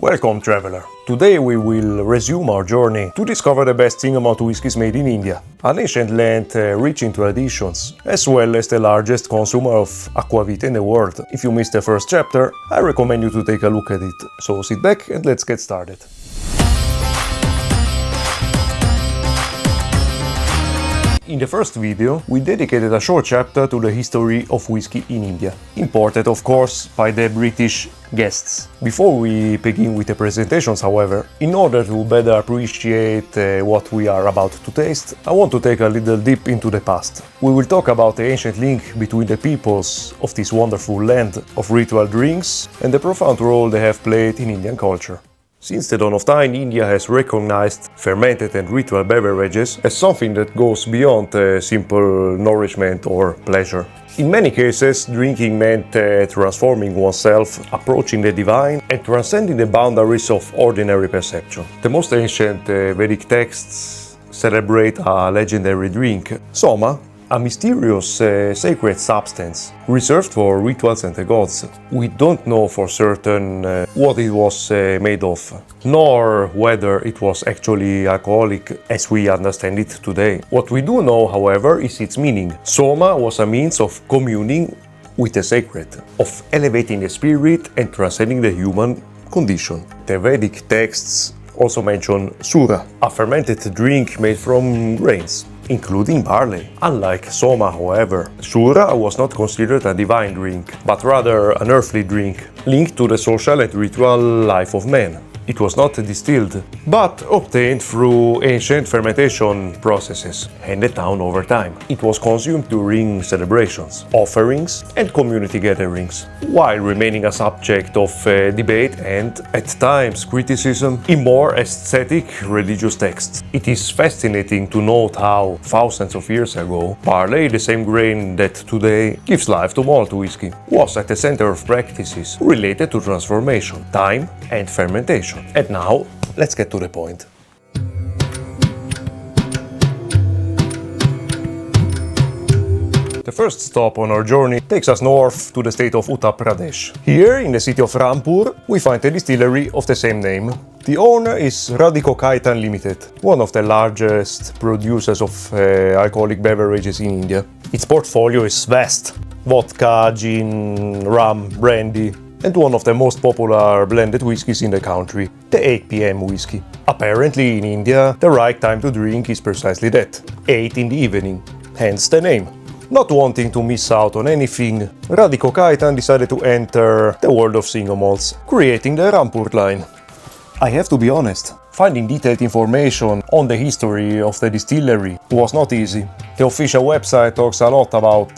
Welcome, traveler! Today we will resume our journey to discover the best single malt whiskies made in India, an ancient land rich in traditions, as well as the largest consumer of aquavit in the world. If you missed the first chapter, I recommend you to take a look at it. So sit back and let's get started. In the first video, we dedicated a short chapter to the history of whiskey in India, imported of course by the British guests. Before we begin with the presentations, however, in order to better appreciate what we are about to taste, I want to take a little dip into the past. We will talk about the ancient link between the peoples of this wonderful land of ritual drinks and the profound role they have played in Indian culture. Since the dawn of time, India has recognized fermented and ritual beverages as something that goes beyond simple nourishment or pleasure. In many cases, drinking meant transforming oneself, approaching the divine, and transcending the boundaries of ordinary perception. The most ancient Vedic texts celebrate a legendary drink, soma, a mysterious sacred substance reserved for rituals and the gods. We don't know for certain what it was made of, nor whether it was actually alcoholic as we understand it today. What we do know, however, is its meaning. Soma was a means of communing with the sacred, of elevating the spirit and transcending the human condition. The Vedic texts also mention sura, a fermented drink made from grains, including barley. Unlike soma, however, sura was not considered a divine drink, but rather an earthly drink, linked to the social and ritual life of man. It was not distilled, but obtained through ancient fermentation processes, handed down over time. It was consumed during celebrations, offerings, and community gatherings, while remaining a subject of debate and, at times, criticism in more aesthetic religious texts. It is fascinating to note how, thousands of years ago, barley, the same grain that today gives life to malt whiskey, was at the center of practices related to transformation, time, and fermentation. And now, let's get to the point. The first stop on our journey takes us north to the state of Uttar Pradesh. Here, in the city of Rampur, we find a distillery of the same name. The owner is Radhiko Khaitan Limited, one of the largest producers of alcoholic beverages in India. Its portfolio is vast: vodka, gin, rum, brandy, and one of the most popular blended whiskies in the country, the 8 p.m. whiskey. Apparently in India, the right time to drink is precisely that, 8 in the evening, hence the name. Not wanting to miss out on anything, Radhiko Khaitan decided to enter the world of single malts, creating the Rampur line. I have to be honest, finding detailed information on the history of the distillery was not easy. The official website talks a lot about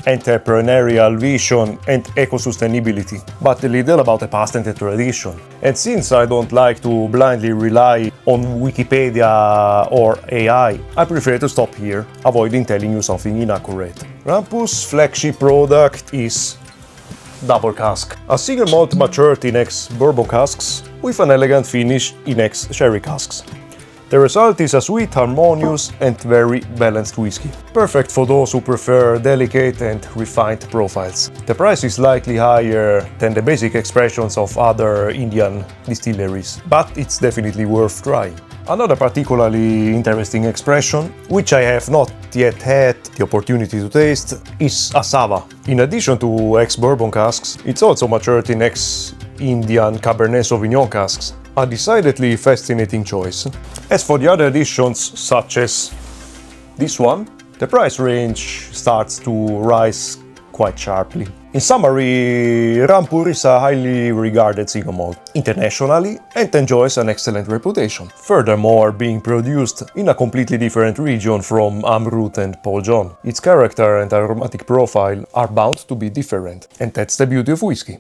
entrepreneurial vision and eco-sustainability, but little about the past and the tradition. And since I don't like to blindly rely on Wikipedia or AI, I prefer to stop here, avoiding telling you something inaccurate. Rampur's flagship product is Double Cask, a single malt matured in ex-bourbon casks with an elegant finish in ex-sherry casks. The result is a sweet, harmonious and very balanced whiskey, perfect for those who prefer delicate and refined profiles. The price is slightly higher than the basic expressions of other Indian distilleries, but it's definitely worth trying. Another particularly interesting expression, which I have not yet had the opportunity to taste, is Asava. In addition to ex-bourbon casks, it's also matured in ex-Indian Cabernet Sauvignon casks, a decidedly fascinating choice. As for the other editions, such as this one, the price range starts to rise quite sharply. In summary, Rampur is a highly regarded single malt internationally and enjoys an excellent reputation. Furthermore, being produced in a completely different region from Amrut and Paul John, its character and aromatic profile are bound to be different, and that's the beauty of whiskey.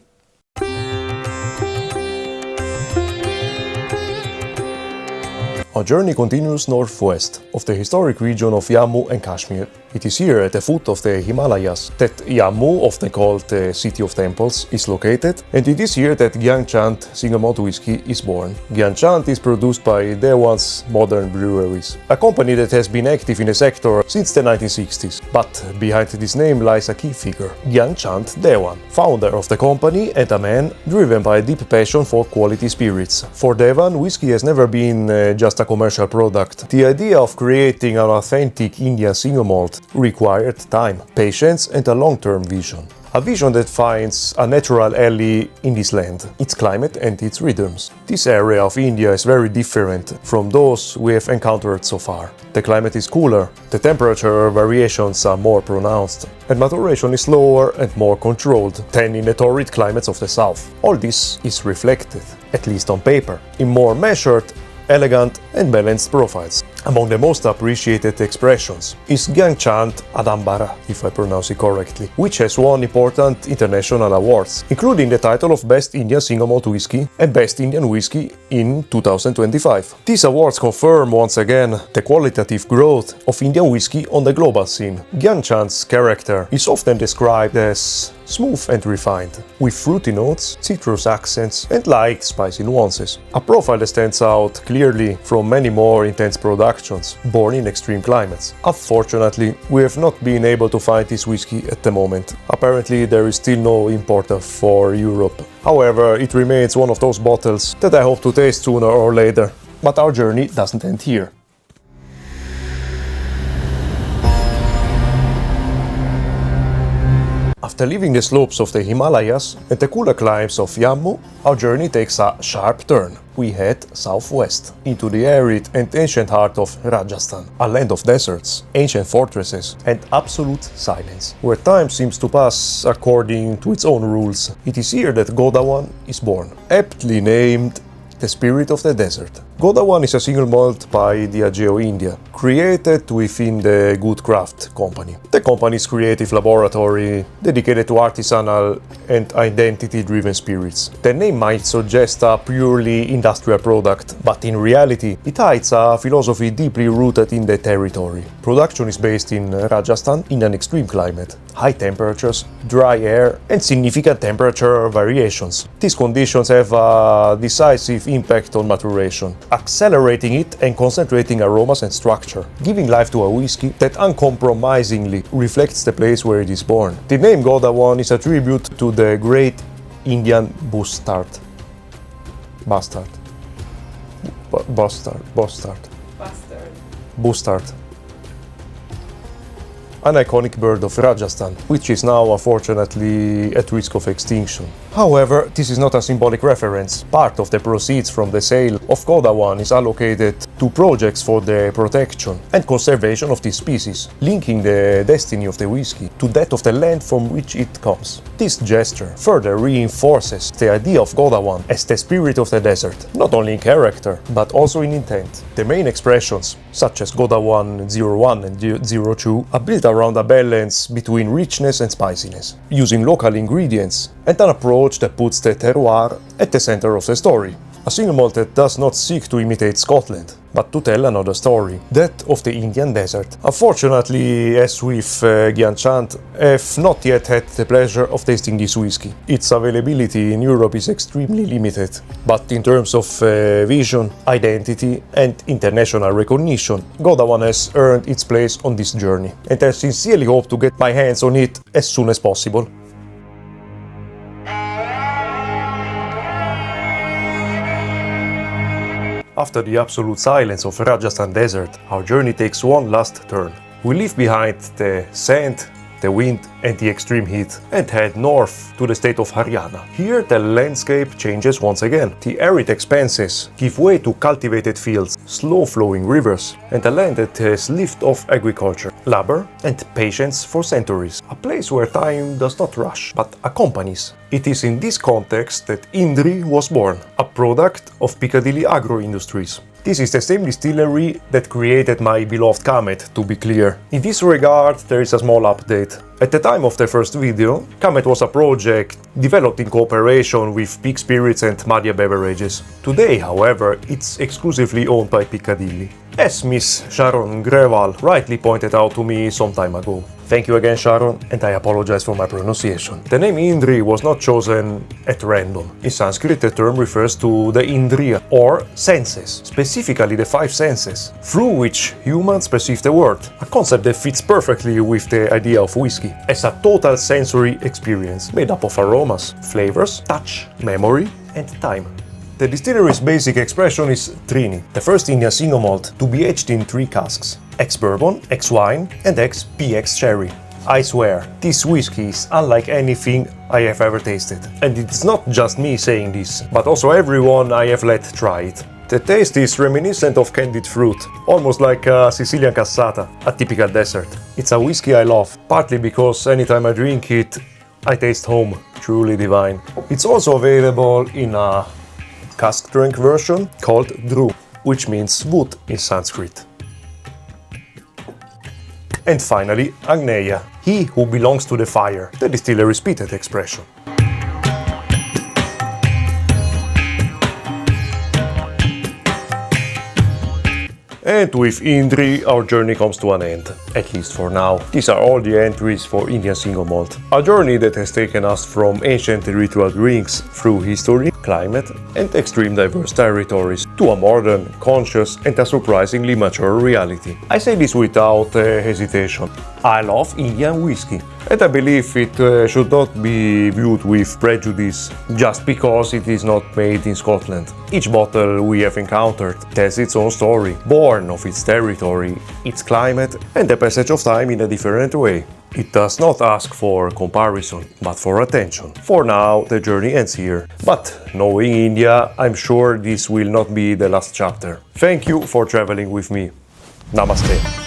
Our journey continues northwest, of the historic region of Jammu and Kashmir. It is here at the foot of the Himalayas that Jammu, often called the City of Temples, is located, and it is here that Gyanchand single malt whisky is born. Gyanchand is produced by Dewan's Modern Breweries, a company that has been active in the sector since the 1960s. But behind this name lies a key figure, Gyanchand Dewan, founder of the company and a man driven by a deep passion for quality spirits. For Dewan, whisky has never been just a commercial product. The idea of creating an authentic Indian single malt required time, patience and a long-term vision. A vision that finds a natural ally in this land, its climate and its rhythms. This area of India is very different from those we have encountered so far. The climate is cooler, the temperature variations are more pronounced, and maturation is slower and more controlled than in the torrid climates of the south. All this is reflected, at least on paper, in more measured, elegant and balanced profiles. Among the most appreciated expressions is Gyanchand Adambara, if I pronounce it correctly, which has won important international awards, including the title of Best Indian Single Malt Whisky and Best Indian Whisky in 2025. These awards confirm once again the qualitative growth of Indian whisky on the global scene. Gyanchand's character is often described as smooth and refined, with fruity notes, citrus accents and light spicy nuances. A profile that stands out clearly from many more intense productions born in extreme climates. Unfortunately, we have not been able to find this whisky at the moment. Apparently there is still no importer for Europe. However, it remains one of those bottles that I hope to taste sooner or later. But our journey doesn't end here. After leaving the slopes of the Himalayas and the cooler climes of Jammu, our journey takes a sharp turn. We head southwest, into the arid and ancient heart of Rajasthan, a land of deserts, ancient fortresses and absolute silence, where time seems to pass according to its own rules. It is here that Godawan is born, aptly named the spirit of the desert. Godawan is a single malt by Diageo India, created within the Good Craft company. The company's creative laboratory dedicated to artisanal and identity-driven spirits. The name might suggest a purely industrial product, but in reality it hides a philosophy deeply rooted in the territory. Production is based in Rajasthan in an extreme climate, high temperatures, dry air and significant temperature variations. These conditions have a decisive impact on maturation, accelerating it and concentrating aromas and structure, giving life to a whisky that uncompromisingly reflects the place where it is born. The name Godawan is a tribute to the great Indian bustard. An iconic bird of Rajasthan, which is now unfortunately at risk of extinction. However, this is not a symbolic reference. Part of the proceeds from the sale of Godawan is allocated to projects for the protection and conservation of this species, linking the destiny of the whisky to that of the land from which it comes. This gesture further reinforces the idea of Godawan as the spirit of the desert, not only in character, but also in intent. The main expressions, such as Godawan 01 and 02, are built around a balance between richness and spiciness, using local ingredients and an approach that puts the terroir at the center of the story. A single malt that does not seek to imitate Scotland, but to tell another story, that of the Indian desert. Unfortunately, as with Gyanchand, I have not yet had the pleasure of tasting this whisky. Its availability in Europe is extremely limited, but in terms of vision, identity and international recognition, Godawan has earned its place on this journey, and I sincerely hope to get my hands on it as soon as possible. After the absolute silence of Rajasthan desert, our journey takes one last turn. We leave behind the sand, the wind and the extreme heat and head north to the state of Haryana. Here the landscape changes once again. The arid expanses give way to cultivated fields, slow-flowing rivers and a land that has lived off agriculture, labor and patience for centuries. A place where time does not rush, but accompanies. It is in this context that Indri was born, a product of Piccadilly Agro Industries. This is the same distillery that created my beloved Kamet, to be clear. In this regard, there is a small update. At the time of the first video, Kamet was a project developed in cooperation with Peak Spirits and Madia Beverages. Today, however, it's exclusively owned by Piccadilly, as Miss Sharon Greval rightly pointed out to me some time ago. Thank you again, Sharon, and I apologize for my pronunciation. The name Indri was not chosen at random. In Sanskrit, the term refers to the Indriya, or senses, specifically the 5 senses, through which humans perceive the world, a concept that fits perfectly with the idea of whiskey, as a total sensory experience made up of aromas, flavors, touch, memory, and time. The distillery's basic expression is Trini, the first Indian single malt to be aged in 3 casks: ex-bourbon, ex-wine, and ex-PX sherry. I swear, this whiskey is unlike anything I have ever tasted. And it's not just me saying this, but also everyone I have let try it. The taste is reminiscent of candied fruit, almost like a Sicilian cassata, a typical dessert. It's a whiskey I love, partly because anytime I drink it, I taste home, truly divine. It's also available in a cask strength version called Dhru, which means wood in Sanskrit. And finally, Agneya, he who belongs to the fire, the distillery's repeated expression. And with Indri, our journey comes to an end, at least for now. These are all the entries for Indian single malt. A journey that has taken us from ancient ritual drinks through history, climate, and extreme diverse territories to a modern, conscious, and a surprisingly mature reality. I say this without hesitation. I love Indian whiskey, and I believe it should not be viewed with prejudice just because it is not made in Scotland. Each bottle we have encountered tells its own story, born of its territory, its climate, and the passage of time in a different way. It does not ask for comparison, but for attention. For now, the journey ends here. But knowing India, I'm sure this will not be the last chapter. Thank you for traveling with me. Namaste.